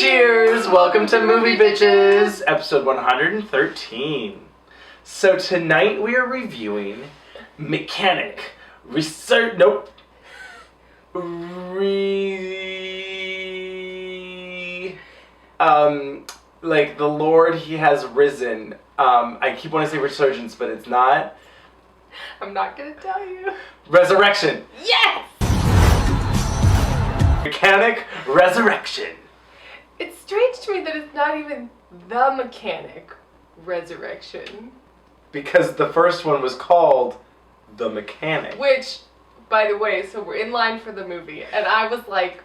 Cheers! Welcome to Movie Bitches, episode 113. So tonight we are reviewing Mechanic Research. Nope. Like the Lord, He has risen. I keep wanting to say resurgence, but it's not. I'm not gonna tell you. Resurrection. Yes! Mechanic Resurrection. It's strange to me that it's not even the Mechanic Resurrection. Because the first one was called The Mechanic. Which, by the way, so we're in line for the movie, and I was like,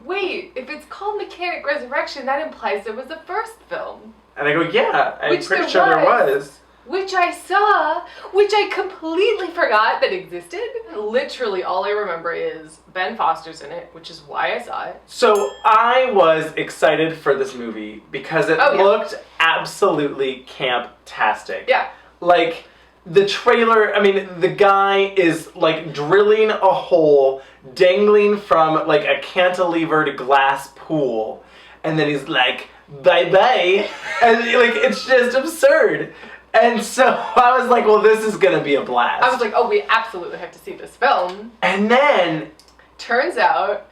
wait, if it's called Mechanic Resurrection, that implies there was a first film. And I go, yeah, I'm Which pretty there sure there was. Which I saw, which I completely forgot that existed. Literally all I remember is Ben Foster's in it, which is why I saw it. So I was excited for this movie because it looked absolutely camp-tastic. Yeah. Like, the trailer, I mean, the guy is, like, drilling a hole, dangling from, like, a cantilevered glass pool. And then he's like, bye-bye. And, like, it's just absurd. And so I was like, well, this is going to be a blast. I was like, oh, we absolutely have to see this film. And then... Turns out,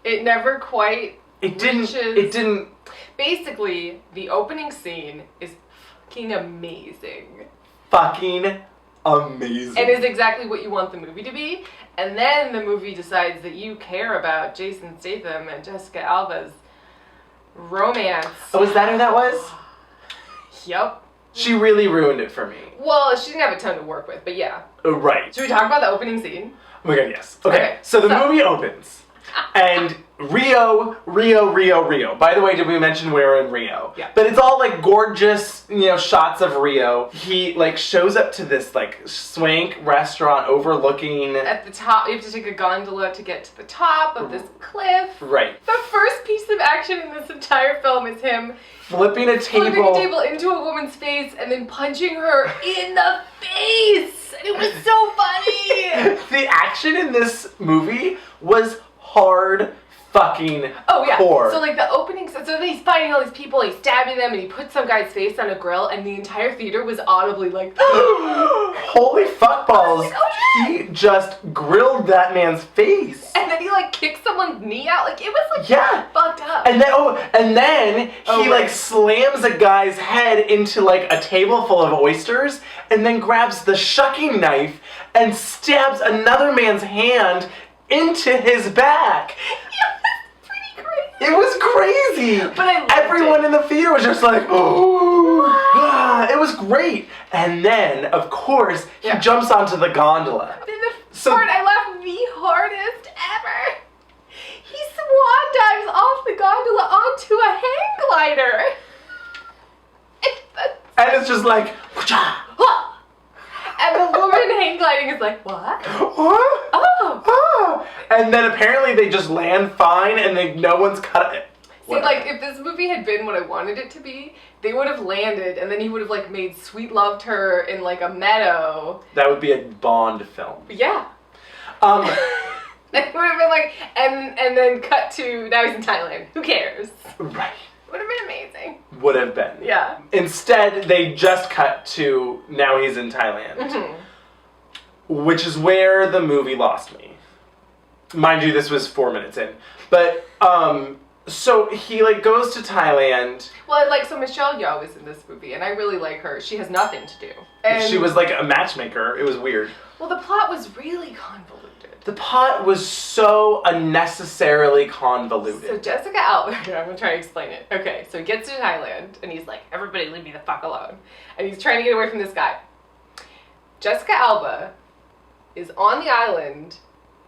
it never quite reaches... It didn't... Basically, the opening scene is fucking amazing. Fucking amazing. And is exactly what you want the movie to be. And then the movie decides that you care about Jason Statham and Jessica Alba's romance. Oh, is that who that was? Yep. She really ruined it for me. Well, she didn't have a ton to work with, but yeah. Right. Should we talk about the opening scene? Oh my god, yes. Okay, so the movie opens. And Rio. By the way, did we mention we're in Rio? Yeah. But it's all like gorgeous, shots of Rio. He like shows up to this like swank restaurant overlooking... At the top, you have to take a gondola to get to the top of this cliff. Right. The first piece of action in this entire film is him flipping a table into a woman's face and then punching her in the face. It was so funny. The action in this movie was hard fucking core. So like the opening, so he's fighting all these people, he's stabbing them, and he puts some guy's face on a grill, and the entire theater was audibly like, holy fuck balls! Like, oh, he just grilled that man's face, and then he like kicked someone's knee out. Like it was like fucked up. And then he like slams a guy's head into like a table full of oysters, and then grabs the shucking knife and stabs another man's hand into his back. It was crazy. But I loved Everyone in the theater was just like, oh, it was great. And then, of course, he jumps onto the gondola. Then the part I laughed the hardest ever. He swan dives off the gondola onto a hang glider. And it's just like, and the woman hang gliding is like, what? What? Oh. And then apparently they just land fine and no one's cut it. See, like, if this movie had been what I wanted it to be, they would have landed and then he would have, like, made sweet love to her in, like, a meadow. That would be a Bond film. Yeah. It would have been like, and then cut to, now he's in Thailand. Who cares? Right. Would have been amazing. Would have been. Yeah. Instead, they just cut to now he's in Thailand. Mm-hmm. Which is where the movie lost me. Mind you, this was 4 minutes in. But, so he, like, goes to Thailand. Well, like, so Michelle Yeoh is in this movie, and I really like her. She has nothing to do. And she was, like, a matchmaker. It was weird. Well, the plot was really convoluted. The plot was so unnecessarily convoluted. So Jessica Alba, I'm going to try to explain it. Okay, so he gets to Thailand, and he's like, everybody leave me the fuck alone. And he's trying to get away from this guy. Jessica Alba is on the island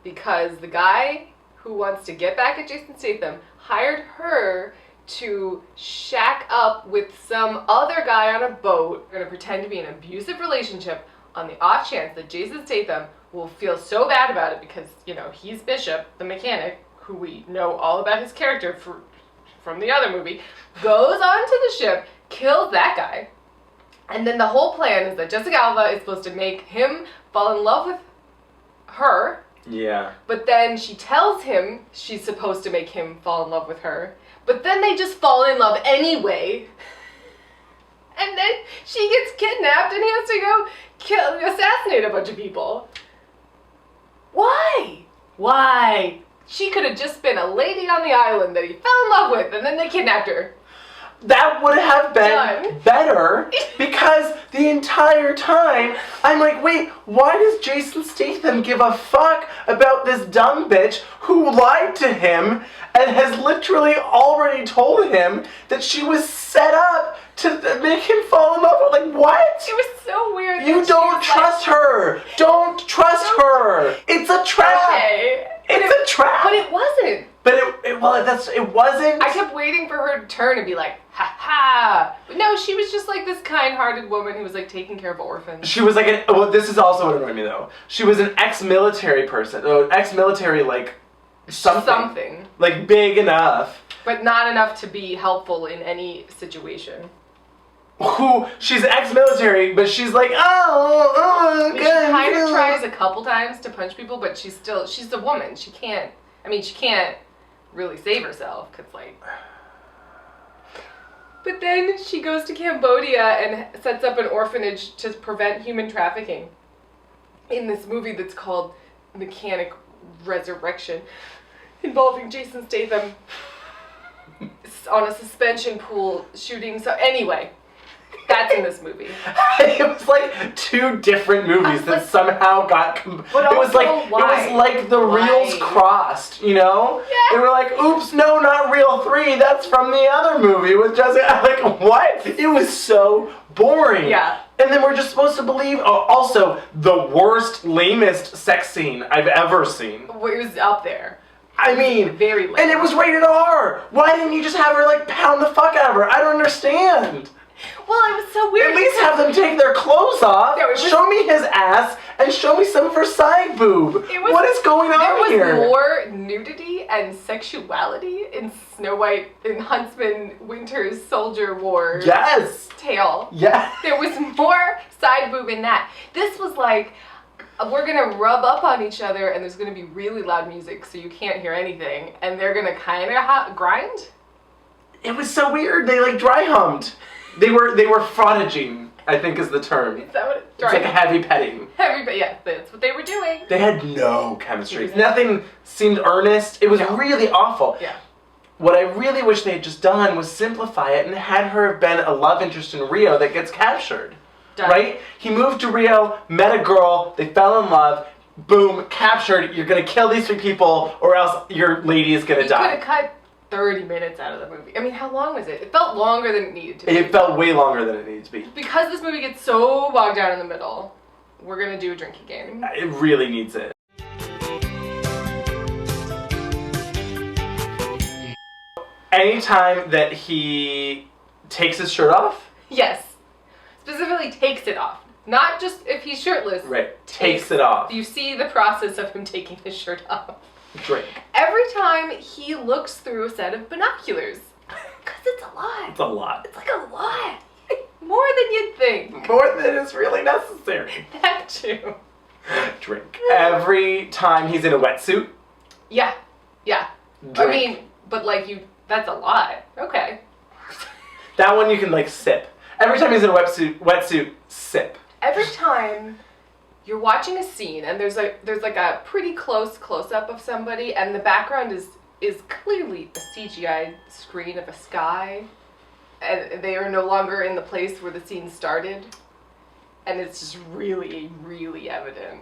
because the guy who wants to get back at Jason Statham hired her to shack up with some other guy on a boat. They're going to pretend to be an abusive relationship on the off chance that Jason Statham will feel so bad about it because, he's Bishop, the mechanic, who we know all about his character from the other movie, goes onto the ship, kills that guy, and then the whole plan is that Jessica Alba is supposed to make him fall in love with her. Yeah. But then she tells him she's supposed to make him fall in love with her, But then they just fall in love anyway. And then she gets kidnapped and he has to go assassinate a bunch of people. Why? Why? She could have just been a lady on the island that he fell in love with, and then they kidnapped her. That would have been better, because the entire time I'm like, wait, why does Jason Statham give a fuck about this dumb bitch who lied to him and has literally already told him that she was set up to make him fall in love with? Like, what? It was so weird. You don't trust her. Don't trust her. It's a trap. Okay. It's a trap. But it wasn't. But it wasn't. I kept waiting for her to turn and be like, ha ha. But no, she was just like this kind-hearted woman who was like taking care of orphans. She was like well, this is also what annoyed me though. She was an ex-military person. Ex-military, like, something. Like, big enough. But not enough to be helpful in any situation. She's ex-military, but she's like, She kind of tries a couple times to punch people, but she's a woman. She can't really save herself, because, like... But then she goes to Cambodia and sets up an orphanage to prevent human trafficking in this movie that's called Mechanic Resurrection, involving Jason Statham on a suspension pool shooting. So anyway... That's in this movie. It was like two different movies that somehow got. It was like the reels crossed, you know? Yeah. They were like, "Oops, no, not reel 3. That's from the other movie with Jessica." Like, what? It was so boring. Yeah. And then we're just supposed to believe. Oh, also, the worst, lamest sex scene I've ever seen. It was up there. I mean, very lame. And it was rated R. Why didn't you just have her like pound the fuck out of her? I don't understand. Well, it was so weird. At least have them take their clothes off, show me his ass, and show me some of her side boob. What is going on here? There was more nudity and sexuality in Snow White and Huntsman Winter's Soldier War tale. Yes. There was more side boob in that. This was like, we're going to rub up on each other, and there's going to be really loud music so you can't hear anything, and they're going to kind of grind. It was so weird. They like dry humped. They were frottaging, I think is the term. Is that what it's like a heavy petting. Yeah, that's what they were doing. They had no chemistry. Nothing seemed earnest. It was really awful. Yeah. What I really wish they had just done was simplify it and had her have been a love interest in Rio that gets captured. Done. Right? He moved to Rio, met a girl, they fell in love, boom, captured, you're gonna kill these 3 people or else your lady is gonna die. You could have cut 30 minutes out of the movie. I mean, how long was it? It felt longer than it needed to be. It felt way longer than it needed to be. Because this movie gets so bogged down in the middle, we're gonna do a drinking game. It really needs it. Anytime that he takes his shirt off? Yes. Specifically takes it off. Not just if he's shirtless. Right. Takes it off. You see the process of him taking his shirt off. Drink. Every time he looks through a set of binoculars. Because it's a lot. It's a lot. It's like a lot. More than you'd think. More than is really necessary. That too. Drink. Every time he's in a wetsuit? Yeah. Yeah. Drink. I mean, but like that's a lot. Okay. That one you can like sip. Every time he's in a wetsuit, sip. Every time you're watching a scene and there's like a pretty close-up of somebody and the background is clearly a CGI screen of a sky and they are no longer in the place where the scene started and it's just really, really evident.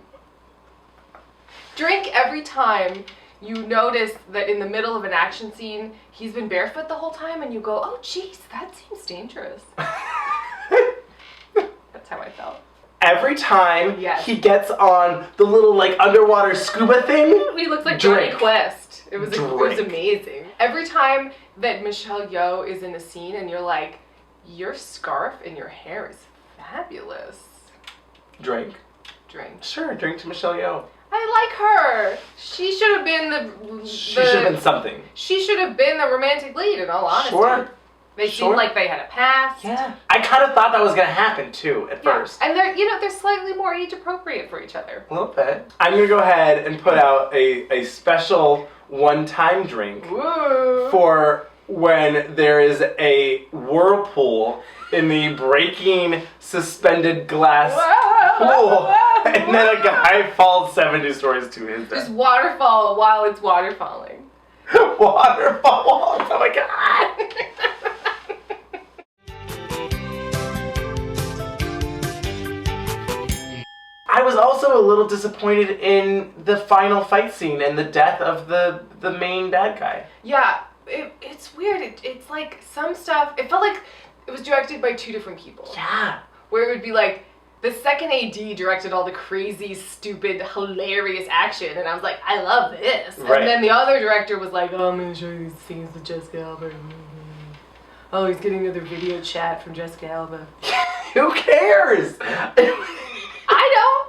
Drink every time you notice that in the middle of an action scene he's been barefoot the whole time and you go, oh jeez, that seems dangerous. That's how I felt. Every time he gets on the little like underwater scuba thing, he looks like Johnny Quest. It was amazing. Every time that Michelle Yeoh is in a scene and you're like, your scarf and your hair is fabulous. Drink. Sure, drink to Michelle Yeoh. I like her. She should have been She should have been something. She should have been the romantic lead in all honesty. Sure. They seemed like they had a past. Yeah. I kind of thought that was going to happen too at first. And they're slightly more age appropriate for each other. A little bit. I'm going to go ahead and put out a special one-time drink for when there is a whirlpool in the breaking suspended glass pool, and then a guy falls 70 stories to his death. Just waterfall while it's waterfalling. Waterfall! Oh my god! I was also a little disappointed in the final fight scene and the death of the main bad guy. Yeah, it's weird. It's like some stuff, it felt like it was directed by two different people. Yeah. Where it would be like, the second AD directed all the crazy, stupid, hilarious action, and I was like, I love this. Right. And then the other director was like, oh, I'm going to show you these scenes with Jessica Alba. Oh, he's getting another video chat from Jessica Alba. Who cares? I know.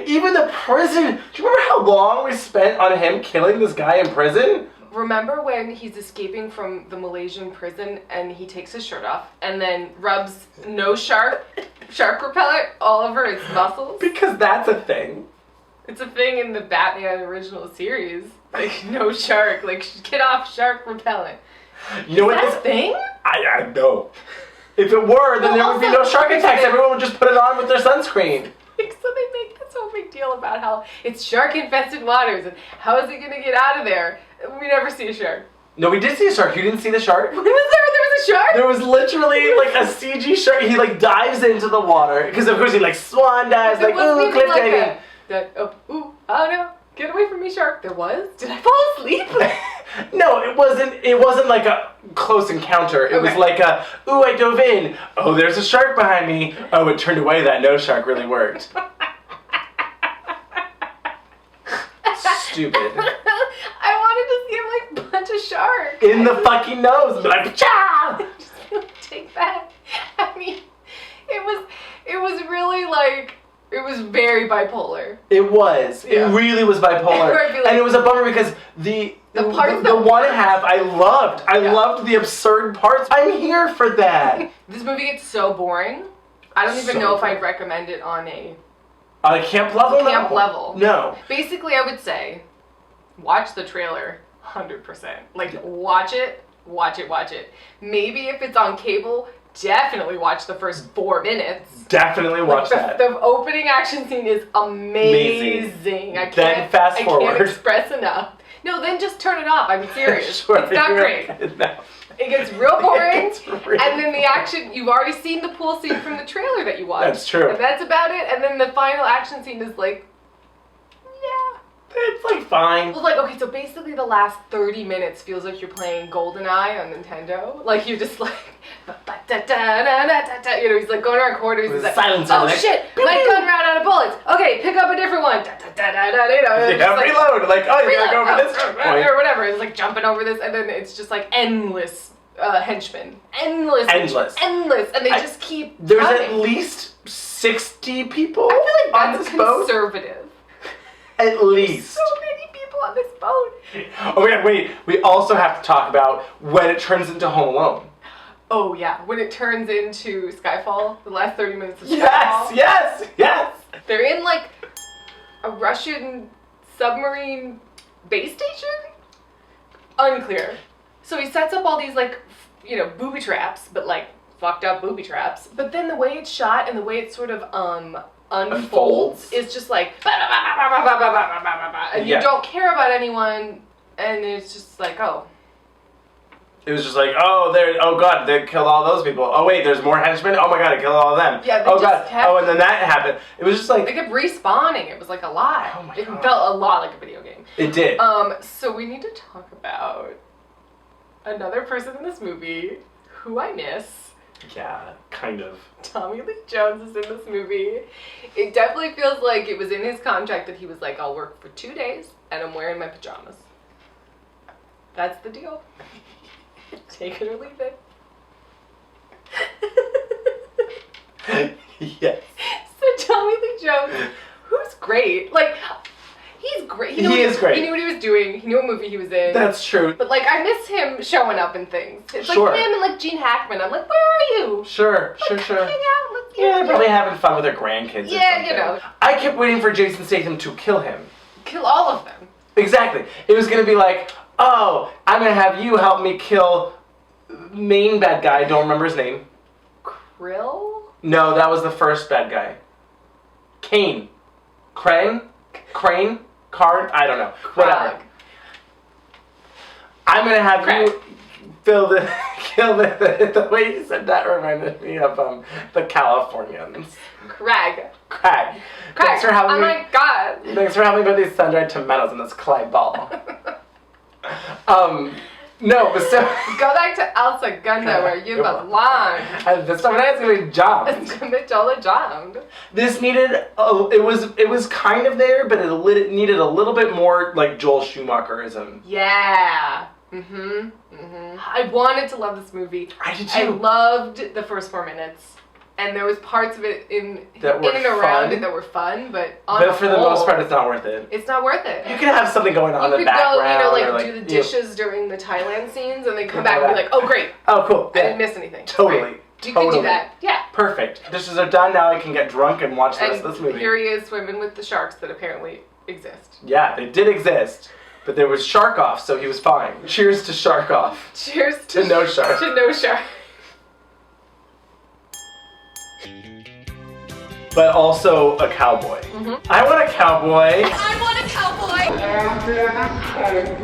Even the prison. Do you remember how long we spent on him killing this guy in prison? Remember when he's escaping from the Malaysian prison and he takes his shirt off and then rubs shark repellent all over his muscles? Because that's a thing. It's a thing in the Batman original series. Like, no shark. Like, get off shark repellent. You know what Is that a thing? I know. If it were, then there would be no shark attacks. Everyone would just put it on with their sunscreen. So they make this whole big deal about how it's shark-infested waters and how is it going to get out of there? We never see a shark. No, we did see a shark. You didn't see the shark? When was there was a shark? There was literally like a CG shark. He like dives into the water because of course he like swan dives, like ooh, cliff diving. Oh no, get away from me, shark. There was? Did I fall asleep? No, it wasn't. It wasn't like a close encounter. It was like a ooh, I dove in. Oh, there's a shark behind me. Oh, it turned away. That no shark really worked. Stupid. I wanted to see him like punch a shark in the fucking nose and be like, cha! Take that. I mean, it was really like, it was very bipolar. It was. Yeah. It really was bipolar. Like, and it was a bummer because the one half I loved. I loved the absurd parts. I'm here for that. This movie gets so boring. I don't even know if I'd recommend it on a camp level? Camp level. No. Basically, I would say, watch the trailer 100%. Like, watch it. Maybe if it's on cable, definitely watch the first 4 minutes. Definitely watch that. The opening action scene is amazing. Then fast forward. I can't express enough. No, then just turn it off. I'm serious. Sure, it's not great. No. It gets real boring, really and then the action, you've already seen the pool scene from the trailer that you watched. That's true. And that's about it, and then the final action scene is like, yeah. It's like fine. Well, like, okay, so basically the last 30 minutes feels like you're playing GoldenEye on Nintendo. Like, you're just like, you know, he's like going around corners. He's like, oh shit, my gun ran out of bullets. Okay, pick up a different one. You know, reload. Like, oh, you gotta go over this point. Or whatever. It's like jumping over this, and then it's just like endless henchmen. Endless. And they just keep There's coming. at least 60 people I feel like on that's this boat. conservative. At least. So many people on this boat. Oh, wait. We also have to talk about when it turns into Home Alone. Oh, yeah. When it turns into Skyfall, the last 30 minutes of Skyfall. Yes. They're in, like, a Russian submarine base station? Unclear. So he sets up all these, like, you know, booby traps, but, like, fucked up booby traps. But then the way it's shot and the way it's sort of, unfolds is just like and you don't care about anyone, and it's just like, oh. It was just like, oh god, they killed all those people. Oh wait, there's more henchmen? Oh my god, I killed all of them. Yeah, oh god. Oh, and then that happened. It was just like, they kept respawning. It was like a lot. Oh my god. God. It felt a lot like a video game. It did. So we need to talk about another person in this movie who I miss. Yeah, kind of. Tommy Lee Jones is in this movie. It definitely feels like it was in his contract that he was like, I'll work for 2 days and I'm wearing my pajamas. That's the deal. Take it or leave it. Yes. So Tommy Lee Jones, who's great. Like, he's great. He is great. He knew what he was doing. He knew what movie he was in. That's true. But, like, I miss him showing up in things. It's like him and, like, Gene Hackman. I'm like, where are you? Sure. Hang out. Yeah, probably having fun with their grandkids or something. Yeah, you know. I kept waiting for Jason Statham to kill him. Kill all of them. Exactly. It was going to be like, oh, I'm gonna have you help me kill main bad guy. I don't remember his name. Krill? No, that was the first bad guy. Crane? Card? I don't know. Whatever. Krog. I'm gonna have Craig. you kill the way you said that reminded me of the Californians. Craig. Craig. Thanks for helping Oh me. my god. Thanks for helping me put these sun-dried tomatoes in this clay ball. No, but so Go back to El Segundo where you belong. this time it's gonna be jumped. Michola jumped. This needed it was kind of there, but it needed a little bit more like Joel Schumacherism. Yeah. I wanted to love this movie. I did I too. loved the first 4 minutes. And there was parts of it in and around fun. it that were fun, but For the most part, it's not worth it. it's not worth it. You could have something going on in the You could background. go, or do the dishes during the Thailand scenes, and then come Yeah. back and be like, "Oh, great! Oh, cool. I Yeah. didn't miss anything." Totally. Great. You could do that. Yeah. Perfect. Dishes are done. Now I can get drunk and watch the rest of this movie. Here he is swimming with the sharks that apparently exist. Yeah, they did exist, but there was shark off, so he was fine. Cheers to shark off. Cheers To no shark. To no shark. But also a cowboy. I want a cowboy. I want a cowboy.